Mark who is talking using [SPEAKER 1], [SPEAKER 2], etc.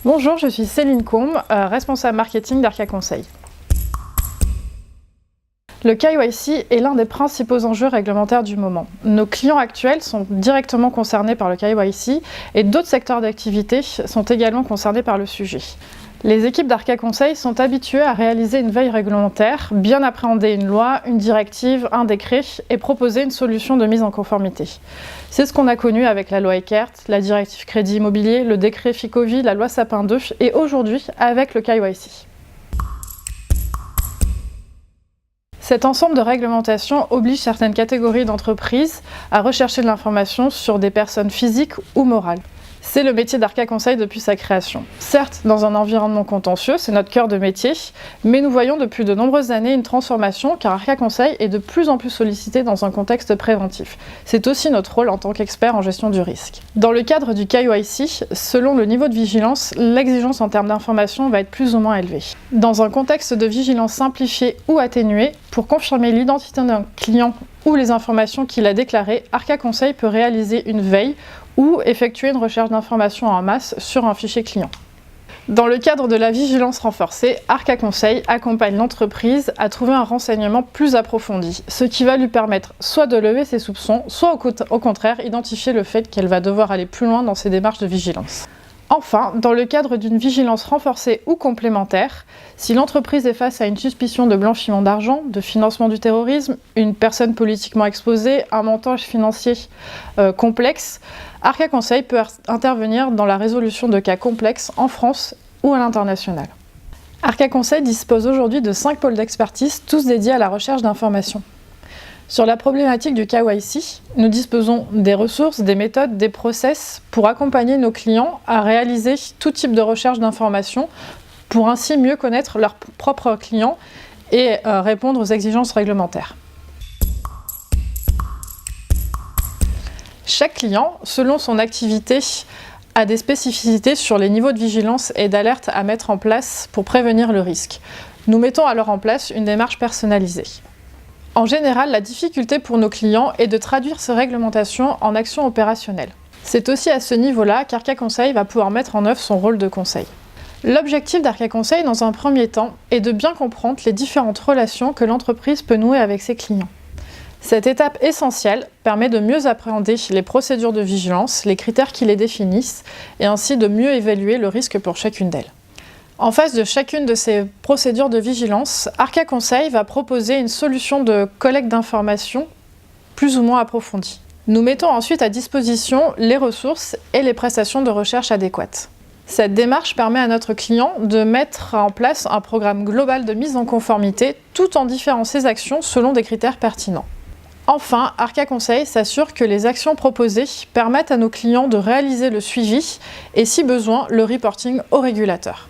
[SPEAKER 1] Bonjour, je suis Céline Combe, responsable marketing d'Arca Conseil. Le KYC est l'un des principaux enjeux réglementaires du moment. Nos clients actuels sont directement concernés par le KYC et d'autres secteurs d'activité sont également concernés par le sujet. Les équipes d'Arca Conseil sont habituées à réaliser une veille réglementaire, bien appréhender une loi, une directive, un décret et proposer une solution de mise en conformité. C'est ce qu'on a connu avec la loi Eckert, la directive crédit immobilier, le décret Ficovi, la loi Sapin 2 et aujourd'hui avec le KYC. Cet ensemble de réglementations oblige certaines catégories d'entreprises à rechercher de l'information sur des personnes physiques ou morales. C'est le métier d'Arca Conseil depuis sa création. Certes, dans un environnement contentieux, c'est notre cœur de métier, mais nous voyons depuis de nombreuses années une transformation car Arca Conseil est de plus en plus sollicité dans un contexte préventif. C'est aussi notre rôle en tant qu'expert en gestion du risque. Dans le cadre du KYC, selon le niveau de vigilance, l'exigence en termes d'information va être plus ou moins élevée. Dans un contexte de vigilance simplifiée ou atténuée, pour confirmer l'identité d'un client ou les informations qu'il a déclarées, Arca Conseil peut réaliser une veille ou effectuer une recherche d'informations en masse sur un fichier client. Dans le cadre de la vigilance renforcée, Arca Conseil accompagne l'entreprise à trouver un renseignement plus approfondi, ce qui va lui permettre soit de lever ses soupçons, soit au contraire identifier le fait qu'elle va devoir aller plus loin dans ses démarches de vigilance. Enfin, dans le cadre d'une vigilance renforcée ou complémentaire, si l'entreprise est face à une suspicion de blanchiment d'argent, de financement du terrorisme, une personne politiquement exposée, un montage financier complexe, Arca Conseil peut intervenir dans la résolution de cas complexes en France ou à l'international. Arca Conseil dispose aujourd'hui de 5 pôles d'expertise, tous dédiés à la recherche d'informations. Sur la problématique du KYC, nous disposons des ressources, des méthodes, des process pour accompagner nos clients à réaliser tout type de recherche d'informations pour ainsi mieux connaître leurs propres clients et répondre aux exigences réglementaires. Chaque client, selon son activité, a des spécificités sur les niveaux de vigilance et d'alerte à mettre en place pour prévenir le risque. Nous mettons alors en place une démarche personnalisée. En général, la difficulté pour nos clients est de traduire ces réglementations en actions opérationnelles. C'est aussi à ce niveau-là qu'Arca Conseil va pouvoir mettre en œuvre son rôle de conseil. L'objectif d'Arca Conseil, dans un premier temps, est de bien comprendre les différentes relations que l'entreprise peut nouer avec ses clients. Cette étape essentielle permet de mieux appréhender les procédures de vigilance, les critères qui les définissent, et ainsi de mieux évaluer le risque pour chacune d'elles. En face de chacune de ces procédures de vigilance, Arca Conseil va proposer une solution de collecte d'informations plus ou moins approfondie. Nous mettons ensuite à disposition les ressources et les prestations de recherche adéquates. Cette démarche permet à notre client de mettre en place un programme global de mise en conformité tout en différant ses actions selon des critères pertinents. Enfin, Arca Conseil s'assure que les actions proposées permettent à nos clients de réaliser le suivi et, si besoin, le reporting au régulateur.